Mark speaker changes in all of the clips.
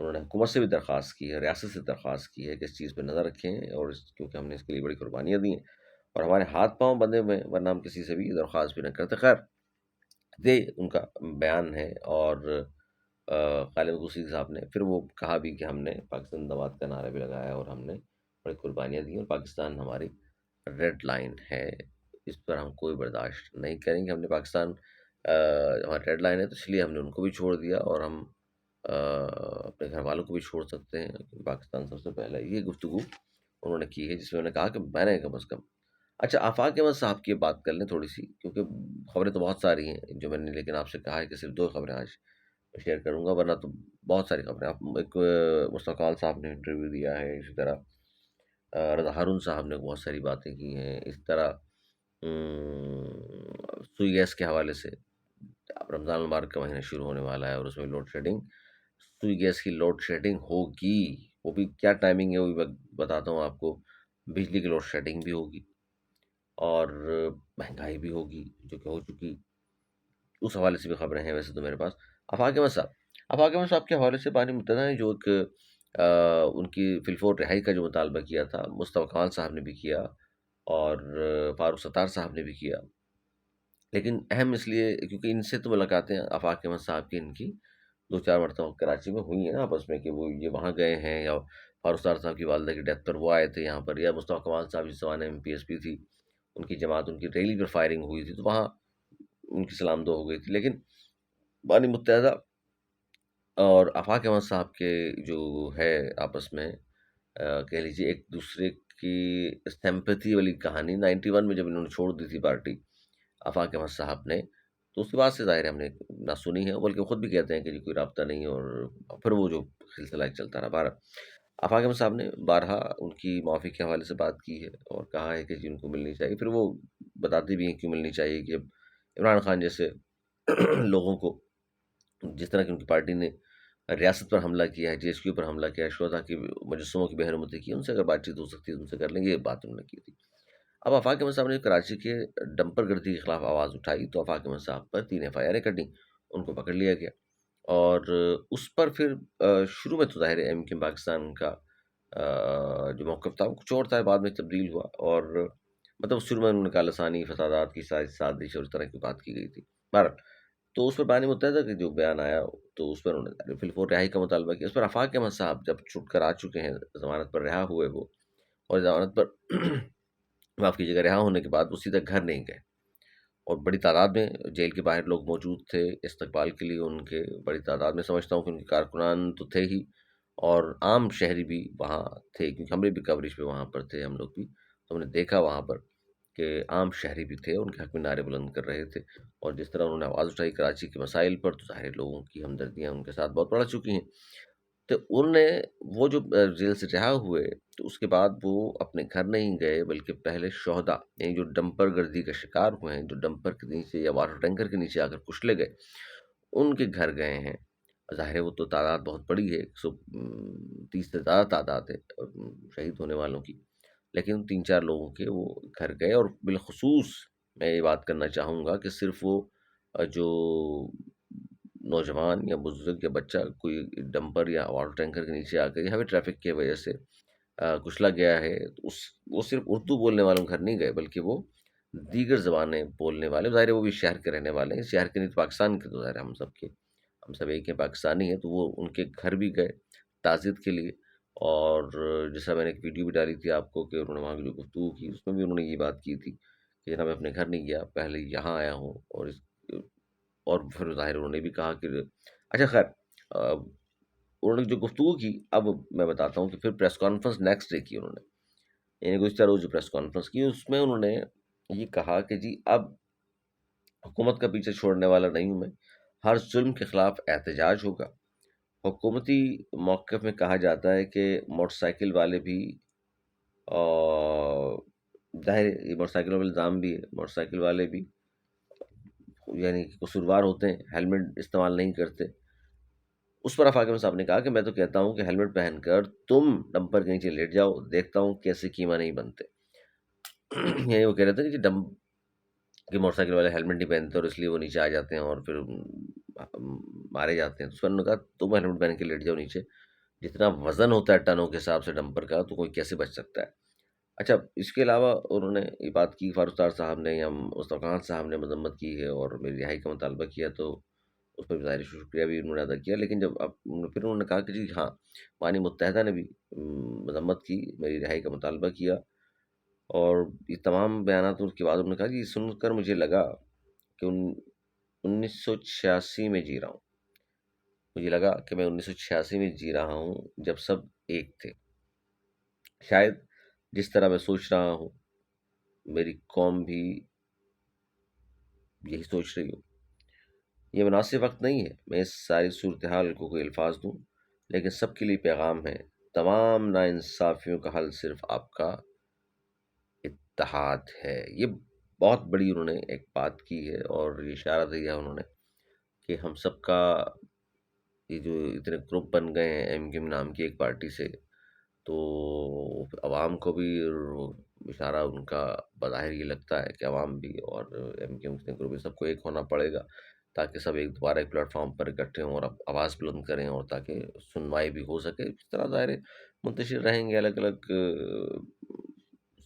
Speaker 1: انہوں نے حکومت سے بھی درخواست کی ہے، ریاست سے درخواست کی ہے کہ اس چیز پہ نظر رکھیں، اور کیونکہ ہم نے اس کے لیے بڑی قربانیاں دی ہیں اور ہمارے ہاتھ پاؤں بندھے ہوئے ہیں، ورنہ ہم کسی سے بھی درخواست بھی نہ کرتے۔ خیر، یہ ان کا بیان ہے، اور غالب غصی صاحب نے پھر وہ کہا بھی کہ ہم نے پاکستان زندہ باد کا نعرہ بھی لگایا اور ہم نے بڑی قربانیاں دی، اور پاکستان ہماری ریڈ لائن ہے، اس پر ہم کوئی برداشت نہیں کریں گے۔ ہم نے پاکستان ہماری ریڈ لائن ہے، تو اس لیے ہم نے ان کو بھی چھوڑ دیا، اور ہم اپنے گھر والوں کو بھی چھوڑ سکتے ہیں۔ پاکستان سب سے پہلے یہ گفتگو انہوں نے کی ہے، جس میں انہوں نے کہا کہ میں نے کم از کم، اچھا آفاق احمد صاحب کی بات کر لیں تھوڑی سی، کیونکہ خبریں تو بہت ساری ہیں جو میں نے، لیکن آپ سے کہا ہے کہ صرف 2 خبریں آج شیئر کروں گا، ورنہ تو بہت ساری خبریں۔ آپ ایک مصطفیٰ کمال صاحب نے انٹرویو دیا ہے، اسی طرح رضا ہارون صاحب نے بہت ساری باتیں کی ہیں، اس طرح سوئی گیس کے حوالے سے اب رمضان المبارک کا مہینہ شروع ہونے والا ہے، اور اس میں لوڈ شیڈنگ، سوئی گیس کی لوڈ شیڈنگ ہوگی، وہ بھی کیا ٹائمنگ ہے وہ بھی بتاتا ہوں آپ کو۔ بجلی کی لوڈ شیڈنگ بھی ہوگی، اور مہنگائی بھی ہوگی جو کہ ہو چکی، اس حوالے سے بھی خبریں ہیں ویسے تو میرے پاس۔ آفاق احمد صاحب کے حوالے سے بانی متحدہ نے جو ایک ان کی فی الفور رہائی کا جو مطالبہ کیا تھا، مصطفیٰ کمال صاحب نے بھی کیا، اور فاروق ستار صاحب نے بھی کیا، لیکن اہم اس لیے کیونکہ ان سے تو ملاقاتیں آفاق احمد صاحب کی ان کی 2-4 مرتبہ کراچی میں ہوئی ہیں نا آپس میں، کہ وہ یہ وہاں گئے ہیں، یا فاروق ستار صاحب کی والدہ کی ڈیتھ پر وہ آئے تھے یہاں پر، یا مصطفیٰ کمال صاحب جس زمانے میں PSP تھی ان کی جماعت، ان کی ریلی پر فائرنگ ہوئی تھی، تو وہاں ان کی سلام دو ہو گئی تھی۔ لیکن بانی متحدہ اور آفاق احمد صاحب کے جو ہے آپس میں کہہ لیجیے ایک دوسرے کی سیمپتھی والی کہانی، 91 میں جب انہوں نے چھوڑ دی تھی پارٹی آفاق احمد صاحب نے، تو اس کے بعد سے ظاہر ہے ہم نے نہ سنی ہے، بلکہ وہ خود بھی کہتے ہیں کہ جی کوئی رابطہ نہیں ہے، اور پھر وہ جو سلسلہ چلتا رہا۔ بارہ آفاق احمد صاحب نے بارہا ان کی معافی کے حوالے سے بات کی ہے، اور کہا ہے کہ جی ان کو ملنی چاہیے، پھر وہ بتاتے بھی ہیں کیوں ملنی چاہیے، کہ اب عمران خان جیسے لوگوں کو، جس طرح کی ان کی پارٹی نے ریاست پر حملہ کیا ہے، GSQ پر حملہ کیا ہے، شہداء کی مجسموں کی بے حرمتی کی، ان سے اگر بات چیت ہو سکتی ہے تو ان سے کر لیں گے، یہ بات انہوں نے کی تھی۔ اب آفاق احمد صاحب نے کراچی کے ڈمپر گردی کے خلاف آواز اٹھائی، تو آفاق احمد صاحب پر 3 FIR کٹیں، ان کو پکڑ لیا گیا، اور اس پر پھر شروع میں تو ظاہر ہے MK پاکستان کا جو موقف تھا وہ کچھ اور تھا، بعد میں تبدیل ہوا، اور مطلب شروع میں انہوں نے کہا لسانی فسادات کی سازش اور اس طرح کی بات کی گئی تھی۔ بہرحال تو اس پر بانی متحدہ کا جو بیان آیا، تو اس پر انہوں نے فی الفور رہائی کا مطالبہ کیا۔ اس پر آفاق احمد صاحب جب چھٹ کر آ چکے ہیں، ضمانت پر رہا ہوئے وہ، اور ضمانت پر معاف کیجیے گا رہا ہونے کے بعد وہ سیدھا گھر نہیں گئے، اور بڑی تعداد میں جیل کے باہر لوگ موجود تھے استقبال کے لیے ان کے، بڑی تعداد میں، سمجھتا ہوں کہ ان کے کارکنان تو تھے ہی، اور عام شہری بھی وہاں تھے، کیونکہ ہم نے بھی کوریج پہ وہاں پر تھے ہم لوگ بھی، تو ہم نے دیکھا وہاں پر کہ عام شہری بھی تھے، ان کے حق میں نعرے بلند کر رہے تھے، اور جس طرح انہوں نے آواز اٹھائی کراچی کے مسائل پر، تو ظاہر لوگوں کی ہمدردیاں ان کے ساتھ بہت بڑھ چکی ہیں۔ تو انہوں نے وہ جو جیل سے رہا ہوئے، تو اس کے بعد وہ اپنے گھر نہیں گئے، بلکہ پہلے شہداء، یعنی جو ڈمپر گردی کا شکار ہوئے ہیں، جو ڈمپر کے نیچے یا واٹر ٹینکر کے نیچے آ کر کچلے گئے، ان کے گھر گئے ہیں۔ ظاہر ہے وہ تو تعداد بہت بڑی ہے، 130 سے زیادہ تعداد ہے شہید ہونے والوں کی، لیکن 3-4 لوگوں کے وہ گھر گئے، اور بالخصوص میں یہ بات کرنا چاہوں گا کہ صرف وہ جو نوجوان یا بزرگ یا بچہ کوئی ڈمپر یا واٹر ٹینکر کے نیچے آ کر ہیوی ٹریفک کی وجہ سے کچلا گیا ہے، تو وہ صرف اردو بولنے والوں گھر نہیں گئے، بلکہ وہ دیگر زبانیں بولنے والے، ظاہر ہے وہ بھی شہر کے رہنے والے ہیں، شہر کے نہیں تو پاکستان کے، تو ظاہر ہے ہم سب ایک ہیں، پاکستانی ہیں، تو وہ ان کے گھر بھی گئے تعزیت کے لیے، اور جیسا میں نے ایک ویڈیو بھی ڈالی تھی آپ کو کہ انہوں نے وہاں کی جو گفتگو کی، اس میں بھی انہوں نے یہ بات کی تھی کہ جناب میں اپنے گھر نہیں گیا، پہلے یہاں آیا ہوں، اور پھر ظاہر انہوں نے بھی کہا کہ اچھا خیر، انہوں نے جو گفتگو کی، اب میں بتاتا ہوں کہ پھر پریس کانفرنس نیکسٹ ڈے کی انہوں نے، یعنی گزشتہ روز جو پریس کانفرنس کی، اس میں انہوں نے یہ کہا کہ جی اب حکومت کا پیچھے چھوڑنے والا نہیں ہوں میں، ہر ظلم کے خلاف احتجاج ہوگا۔ حکومتی موقف میں کہا جاتا ہے کہ موٹر سائیکل والے بھی، ظاہر یہ موٹر سائیکلوں میں الزام بھی ہے، موٹر سائیکل والے بھی یعنی قصوروار ہوتے ہیں، ہیلمٹ استعمال نہیں کرتے۔ اس پر آفاق احمد صاحب نے کہا کہ میں تو کہتا ہوں کہ ہیلمٹ پہن کر تم ڈمپر کے نیچے لیٹ جاؤ، دیکھتا ہوں کیسے کیما نہیں بنتے۔ یعنی وہ کہہ رہے تھے کہ ڈم کہ موٹر سائیکل والے ہیلمٹ نہیں پہنتے، اور اس لیے وہ نیچے آ جاتے ہیں اور پھر مارے جاتے ہیں، تو اس پر انہوں نے کہا تم ہیلمٹ پہن کے لیٹ جاؤ نیچے، جتنا وزن ہوتا ہے ٹنوں کے حساب سے ڈمپر کا، تو کوئی کیسے بچ سکتا ہے؟ اچھا، اس کے علاوہ انہوں نے یہ بات کی، فاروق صار صاحب نے یا مصطفیٰ خان صاحب نے مذمت کی ہے اور میری رہائی کا مطالبہ کیا، تو اس پہ ظاہر شکریہ بھی انہوں نے ادا کیا، لیکن جب اب پھر انہوں نے کہا کہ جی ہاں، پانی متحدہ نے بھی مذمت کی، میری رہائی کا مطالبہ کیا، اور یہ تمام بیانات کے بعد انہوں نے کہا کہ یہ سن کر مجھے لگا کہ 1986 میں جی رہا ہوں، مجھے لگا کہ میں 1986 میں جی رہا ہوں جب سب ایک تھے، شاید جس طرح میں سوچ رہا ہوں میری قوم بھی یہی سوچ رہی ہو۔ یہ مناسب وقت نہیں ہے میں اس ساری صورتحال کو کوئی الفاظ دوں، لیکن سب کے لیے پیغام ہے، تمام ناانصافیوں کا حل صرف آپ کا اتحاد ہے۔ یہ بہت بڑی انہوں نے ایک بات کی ہے، اور یہ اشارہ دیا انہوں نے کہ ہم سب کا یہ جو اتنے گروپ بن گئے ہیں ایم کیو نام کی ایک پارٹی سے، تو عوام کو بھی اشارہ ان کا بظاہر یہ لگتا ہے کہ عوام بھی اور ایم کیو کے گروپ سب کو ایک ہونا پڑے گا، تاکہ سب ایک دوبارہ ایک پلیٹ فارم پر اکٹھے ہوں اور آواز بلند کریں، اور تاکہ سنوائی بھی ہو سکے۔ اس طرح ظاہر ہے منتشر رہیں گے الگ الگ،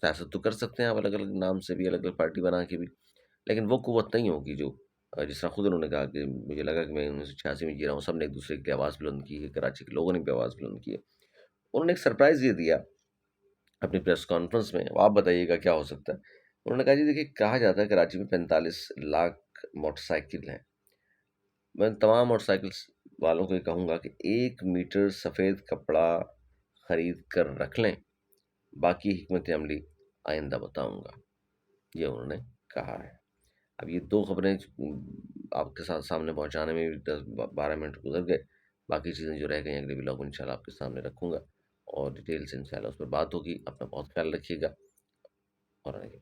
Speaker 1: سیاست تو کر سکتے ہیں آپ الگ الگ نام سے بھی، الگ الگ پارٹی بنا کے بھی، لیکن وہ قوت نہیں ہوگی جو جس طرح خود انہوں نے کہا کہ مجھے لگا کہ میں 1986 میں جی رہا ہوں، سب نے ایک دوسرے کی آواز بلند کی ہے، کراچی کے لوگوں نے بھی آواز بلند کی ہے۔ انہوں نے ایک سرپرائز یہ دیا اپنی پریس کانفرنس میں، آپ بتائیے گا کیا ہو سکتا ہے؟ انہوں نے کہا جی دیکھیے، کہا جاتا ہے کراچی میں 45 لاکھ موٹر سائیکل ہیں، میں تمام موٹر سائیکل والوں کو یہ کہوں گا کہ 1 میٹر سفید کپڑا خرید کر رکھ لیں، باقی حکمت عملی آئندہ بتاؤں گا، یہ انہوں نے کہا ہے۔ اب یہ 2 خبریں آپ کے ساتھ سامنے پہنچانے میں بھی 10-12 منٹ گزر گئے، باقی چیزیں جو رہ گئی اگلے ولاگ میں انشاءاللہ آپ کے سامنے رکھوں گا، اور ڈیٹیل سے انشاءاللہ اس پر بات ہوگی۔ اپنا بہت خیال رکھیے گا، اور آگے